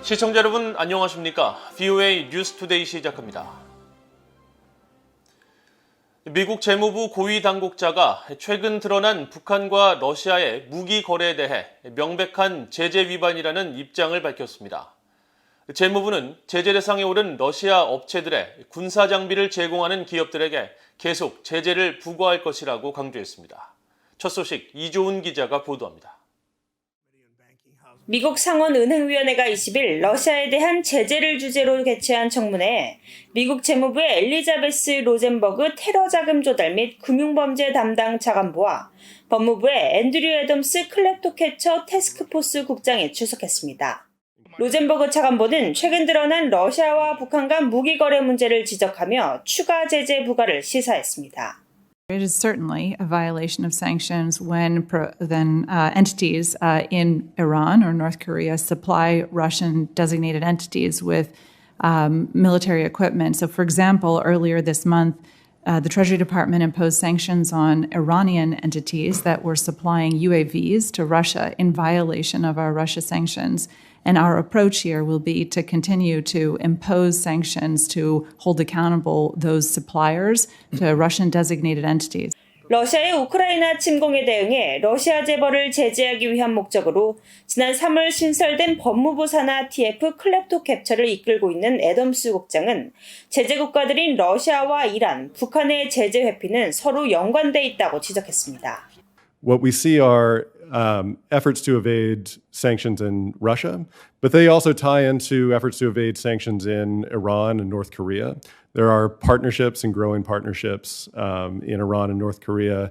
시청자 여러분 안녕하십니까? VOA 뉴스투데이 시작합니다. 미국 재무부 고위 당국자가 최근 드러난 북한과 러시아의 무기 거래에 대해 명백한 제재 위반이라는 입장을 밝혔습니다. 재무부는 제재 대상에 오른 러시아 업체들의 군사 장비를 제공하는 기업들에게 계속 제재를 부과할 것이라고 강조했습니다. 첫 소식 이조은 기자가 보도합니다. 미국 상원은행위원회가 20일 러시아에 대한 제재를 주제로 개최한 청문회에 미국 재무부의 엘리자베스 로젠버그 테러 자금 조달 및 금융범죄 담당 차관보와 법무부의 앤드류 애덤스 클랩토캐처 태스크포스 국장이 출석했습니다. 로젠버그 차관보는 최근 드러난 러시아와 북한 간 무기 거래 문제를 지적하며 추가 제재 부과를 시사했습니다. It is certainly a violation of sanctions when entities in Iran or North Korea supply Russian designated entities with military equipment. So, for example, earlier this month, the Treasury Department imposed sanctions on Iranian entities that were supplying UAVs to Russia in violation of our Russia sanctions. And our approach here will be to continue to impose sanctions to hold accountable those suppliers to Russian designated entities. 러시아의 우크라이나 침공에 대응해 러시아 재벌을 제재하기 위한 목적으로 지난 3월 신설된 법무부 산하 TF 클랩토캡처를 이끌고 있는 애덤스 국장은 제재 국가들인 러시아와 이란, 북한의 제재 회피는 서로 연관돼 있다고 지적했습니다. What we see are efforts to evade sanctions in Russia, but they also tie into efforts to evade sanctions in Iran and North Korea. There are partnerships and growing partnerships in Iran and North Korea,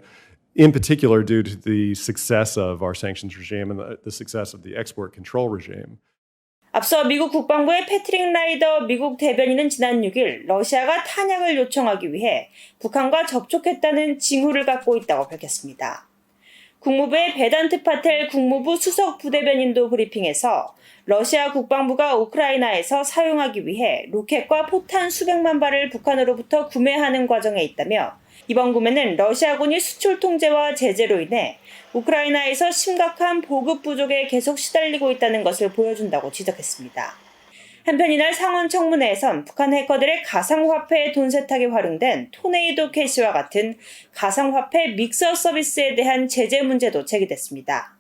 in particular due to the success of our sanctions regime and the success of the export control regime. 앞서 미국 국방부의 패트릭 라이더 미국 대변인은 지난 6일 러시아가 탄약을 요청하기 위해 북한과 접촉했다는 징후를 갖고 있다고 밝혔습니다. 국무부의 베단트 파텔 국무부 수석 부대변인도 브리핑에서 러시아 국방부가 우크라이나에서 사용하기 위해 로켓과 포탄 수백만 발을 북한으로부터 구매하는 과정에 있다며 이번 구매는 러시아군이 수출 통제와 제재로 인해 우크라이나에서 심각한 보급 부족에 계속 시달리고 있다는 것을 보여준다고 지적했습니다. 한편 이날 상원 청문회에선 북한 해커들의 가상화폐 돈 세탁에 활용된 토네이도 캐시와 같은 가상화폐 믹서 서비스에 대한 제재 문제도 제기됐습니다.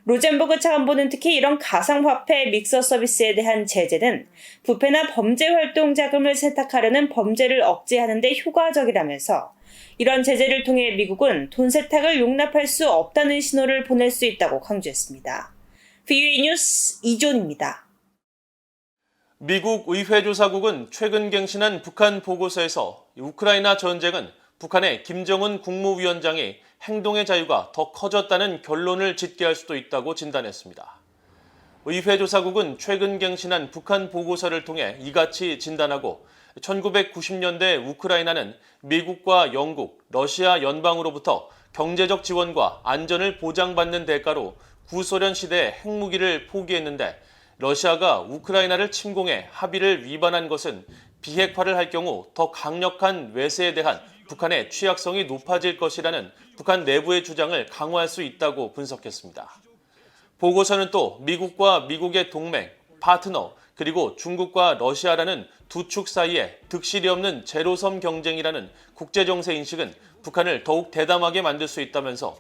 로젠버그 차관보는 특히 이런 가상화폐 믹서 서비스에 대한 제재는 부패나 범죄 활동 자금을 세탁하려는 범죄를 억제하는 데 효과적이라면서 이런 제재를 통해 미국은 돈 세탁을 용납할 수 없다는 신호를 보낼 수 있다고 강조했습니다. VOA 뉴스 이존입니다. 미국 의회조사국은 최근 갱신한 북한 보고서에서 우크라이나 전쟁은 북한의 김정은 국무위원장이 행동의 자유가 더 커졌다는 결론을 짓게 할 수도 있다고 진단했습니다. 의회조사국은 최근 갱신한 북한 보고서를 통해 이같이 진단하고 1990년대 우크라이나는 미국과 영국, 러시아 연방으로부터 경제적 지원과 안전을 보장받는 대가로 구소련 시대의 핵무기를 포기했는데 러시아가 우크라이나를 침공해 합의를 위반한 것은 비핵화를 할 경우 더 강력한 외세에 대한 북한의 취약성이 높아질 것이라는 북한 내부의 주장을 강화할 수 있다고 분석했습니다. 보고서는 또 미국과 미국의 동맹, 파트너, 그리고 중국과 러시아라는 두 축 사이에 득실이 없는 제로섬 경쟁이라는 국제정세 인식은 북한을 더욱 대담하게 만들 수 있다면서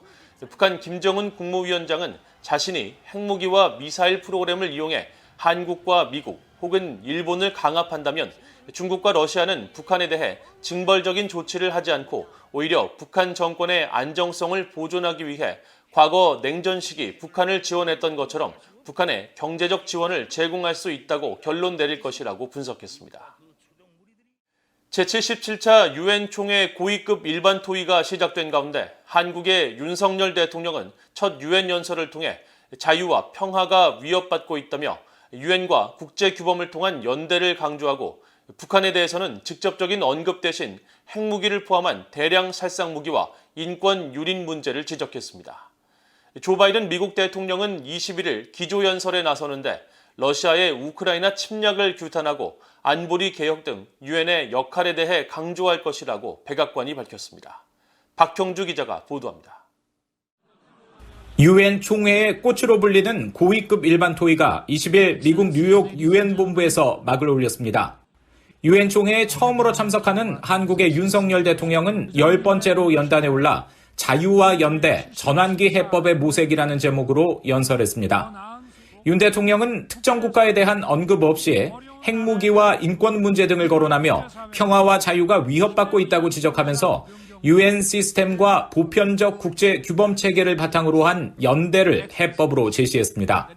북한 김정은 국무위원장은 자신이 핵무기와 미사일 프로그램을 이용해 한국과 미국 혹은 일본을 강압한다면 중국과 러시아는 북한에 대해 징벌적인 조치를 하지 않고 오히려 북한 정권의 안정성을 보존하기 위해 과거 냉전 시기 북한을 지원했던 것처럼 북한에 경제적 지원을 제공할 수 있다고 결론 내릴 것이라고 분석했습니다. 제77차 유엔 총회 고위급 일반 토의가 시작된 가운데 한국의 윤석열 대통령은 첫 유엔 연설을 통해 자유와 평화가 위협받고 있다며 유엔과 국제규범을 통한 연대를 강조하고 북한에 대해서는 직접적인 언급 대신 핵무기를 포함한 대량 살상 무기와 인권 유린 문제를 지적했습니다. 조 바이든 미국 대통령은 21일 기조연설에 나서는데 러시아의 우크라이나 침략을 규탄하고 안보리 개혁 등 유엔의 역할에 대해 강조할 것이라고 백악관이 밝혔습니다. 박형주 기자가 보도합니다. 유엔 총회의 꽃으로 불리는 고위급 일반 토의가 20일 미국 뉴욕 유엔 본부에서 막을 올렸습니다. 유엔 총회에 처음으로 참석하는 한국의 윤석열 대통령은 10번째로 연단에 올라 자유와 연대, 전환기 해법의 모색이라는 제목으로 연설했습니다. 윤 대통령은 특정 국가에 대한 언급 없이 핵무기와 인권 문제 등을 거론하며 평화와 자유가 위협받고 있다고 지적하면서 유엔 시스템과 보편적 국제 규범 체계를 바탕으로 한 연대를 해법으로 제시했습니다.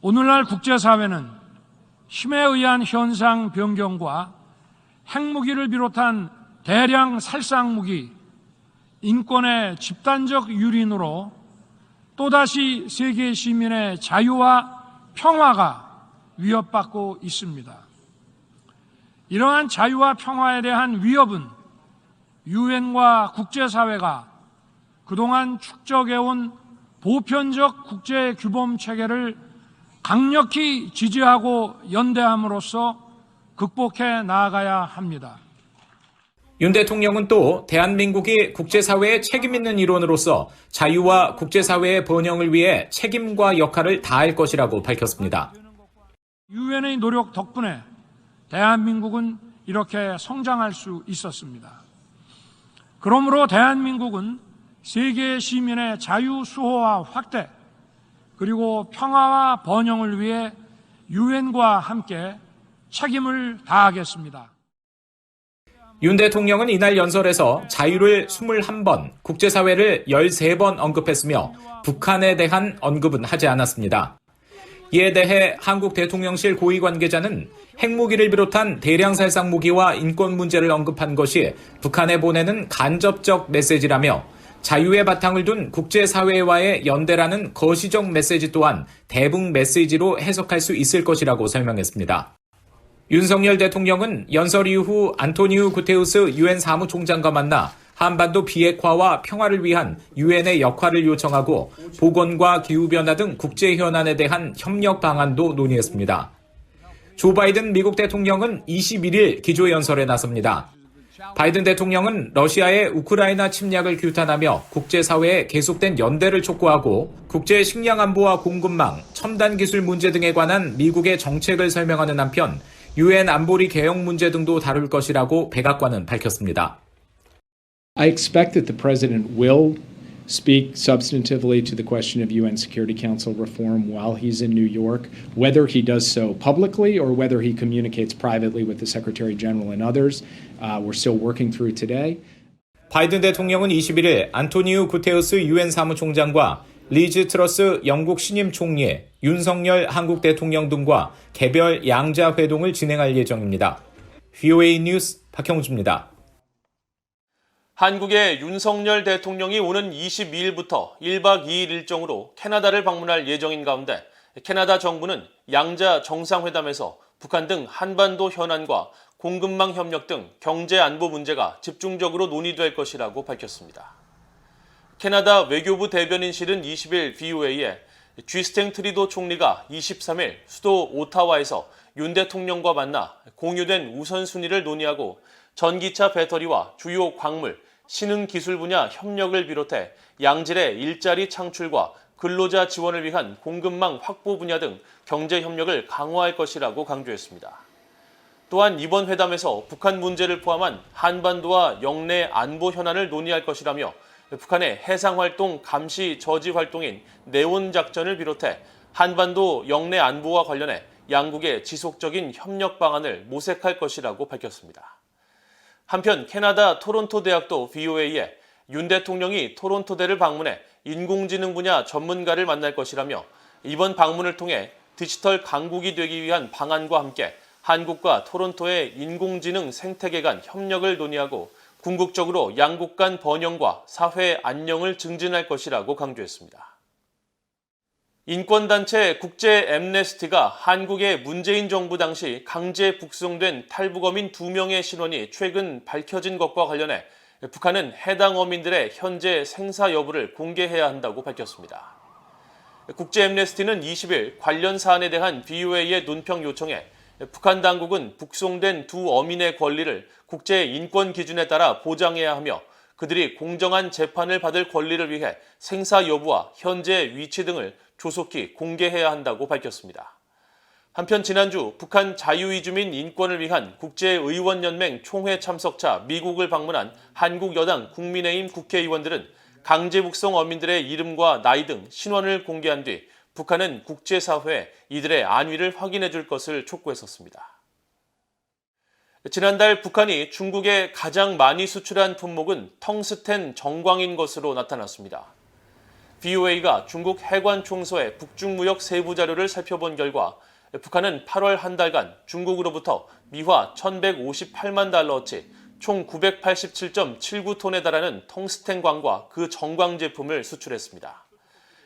오늘날 국제사회는 힘에 의한 현상 변경과 핵무기를 비롯한 대량 살상무기, 인권의 집단적 유린으로 또다시 세계 시민의 자유와 평화가 위협받고 있습니다. 이러한 자유와 평화에 대한 위협은 유엔과 국제사회가 그동안 축적해온 보편적 국제 규범 체계를 강력히 지지하고 연대함으로써 극복해 나아가야 합니다. 윤 대통령은 또 대한민국이 국제사회의 책임 있는 일원으로서 자유와 국제사회의 번영을 위해 책임과 역할을 다할 것이라고 밝혔습니다. 유엔의 노력 덕분에 대한민국은 이렇게 성장할 수 있었습니다. 그러므로 대한민국은 세계 시민의 자유 수호와 확대, 그리고 평화와 번영을 위해 유엔과 함께 책임을 다하겠습니다. 윤 대통령은 이날 연설에서 자유를 21번, 국제사회를 13번 언급했으며 북한에 대한 언급은 하지 않았습니다. 이에 대해 한국 대통령실 고위 관계자는 핵무기를 비롯한 대량 살상 무기와 인권 문제를 언급한 것이 북한에 보내는 간접적 메시지라며 자유의 바탕을 둔 국제사회와의 연대라는 거시적 메시지 또한 대북 메시지로 해석할 수 있을 것이라고 설명했습니다. 윤석열 대통령은 연설 이후 안토니우 구테우스 유엔 사무총장과 만나 한반도 비핵화와 평화를 위한 유엔의 역할을 요청하고 보건과 기후변화 등 국제 현안에 대한 협력 방안도 논의했습니다. 조 바이든 미국 대통령은 21일 기조연설에 나섭니다. 바이든 대통령은 러시아의 우크라이나 침략을 규탄하며 국제사회에 계속된 연대를 촉구하고 국제 식량 안보와 공급망, 첨단 기술 문제 등에 관한 미국의 정책을 설명하는 한편 유엔 안보리 개혁 문제 등도 다룰 것이라고 백악관은 밝혔습니다. I expect that the president will speak substantively to the question of UN Security Council reform while he's in New York, whether he does so publicly or whether he communicates privately with the Secretary General and others. We're still working through today. 바이든 대통령은 21일 안토니우 구테우스 유엔 사무총장과 리즈 트러스 영국 신임 총리, 윤석열 한국 대통령 등과 개별 양자 회동을 진행할 예정입니다. VOA 뉴스 박형주입니다. 한국의 윤석열 대통령이 오는 22일부터 1박 2일 일정으로 캐나다를 방문할 예정인 가운데 캐나다 정부는 양자 정상회담에서 북한 등 한반도 현안과 공급망 협력 등 경제 안보 문제가 집중적으로 논의될 것이라고 밝혔습니다. 캐나다 외교부 대변인실은 20일 VOA에 쥐스탱 트리도 총리가 23일 수도 오타와에서 윤 대통령과 만나 공유된 우선순위를 논의하고 전기차 배터리와 주요 광물, 신흥기술 분야 협력을 비롯해 양질의 일자리 창출과 근로자 지원을 위한 공급망 확보 분야 등 경제 협력을 강화할 것이라고 강조했습니다. 또한 이번 회담에서 북한 문제를 포함한 한반도와 영내 안보 현안을 논의할 것이라며 북한의 해상활동 감시 저지 활동인 네온 작전을 비롯해 한반도 영내 안보와 관련해 양국의 지속적인 협력 방안을 모색할 것이라고 밝혔습니다. 한편 캐나다 토론토 대학도 VOA에 윤 대통령이 토론토대를 방문해 인공지능 분야 전문가를 만날 것이라며 이번 방문을 통해 디지털 강국이 되기 위한 방안과 함께 한국과 토론토의 인공지능 생태계 간 협력을 논의하고 궁극적으로 양국 간 번영과 사회 안녕을 증진할 것이라고 강조했습니다. 인권단체 국제 앰네스티가 한국의 문재인 정부 당시 강제 북송된 탈북어민 2명의 신원이 최근 밝혀진 것과 관련해 북한은 해당 어민들의 현재 생사 여부를 공개해야 한다고 밝혔습니다. 국제 앰네스티는 20일 관련 사안에 대한 VOA의 논평 요청에 북한 당국은 북송된 두 어민의 권리를 국제 인권 기준에 따라 보장해야 하며 그들이 공정한 재판을 받을 권리를 위해 생사 여부와 현재 위치 등을 조속히 공개해야 한다고 밝혔습니다. 한편 지난주 북한 자유이주민 인권을 위한 국제의원연맹 총회 참석차 미국을 방문한 한국 여당 국민의힘 국회의원들은 강제 북송 어민들의 이름과 나이 등 신원을 공개한 뒤 북한은 국제사회에 이들의 안위를 확인해 줄 것을 촉구했었습니다. 지난달 북한이 중국에 가장 많이 수출한 품목은 텅스텐 정광인 것으로 나타났습니다. VOA가 중국 해관총서의 북중무역 세부 자료를 살펴본 결과 북한은 8월 한 달간 중국으로부터 미화 1,158만 달러어치 총 987.79톤에 달하는 텅스텐광과 그 정광 제품을 수출했습니다.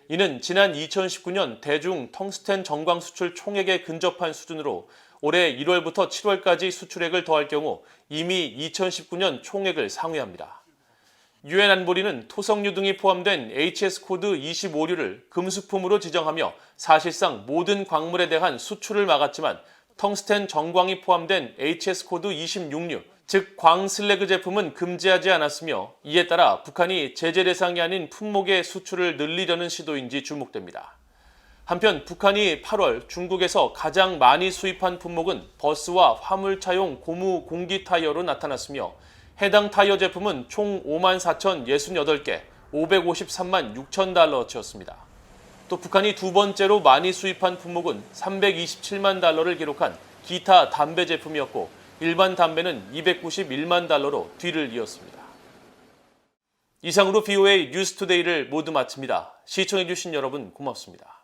이는 지난 2019년 대중 텅스텐 정광 수출 총액에 근접한 수준으로 올해 1월부터 7월까지 수출액을 더할 경우 이미 2019년 총액을 상회합니다. 유엔 안보리는 토석류 등이 포함된 HS 코드 25류를 금수품으로 지정하며 사실상 모든 광물에 대한 수출을 막았지만 텅스텐 정광이 포함된 HS 코드 26류, 즉 광슬래그 제품은 금지하지 않았으며 이에 따라 북한이 제재 대상이 아닌 품목의 수출을 늘리려는 시도인지 주목됩니다. 한편 북한이 8월 중국에서 가장 많이 수입한 품목은 버스와 화물차용 고무 공기 타이어로 나타났으며 해당 타이어 제품은 총 54,068개, 553만 6천 달러어치였습니다. 또 북한이 두 번째로 많이 수입한 품목은 327만 달러를 기록한 기타 담배 제품이었고 일반 담배는 291만 달러로 뒤를 이었습니다. 이상으로 VOA 뉴스투데이를 모두 마칩니다. 시청해주신 여러분 고맙습니다.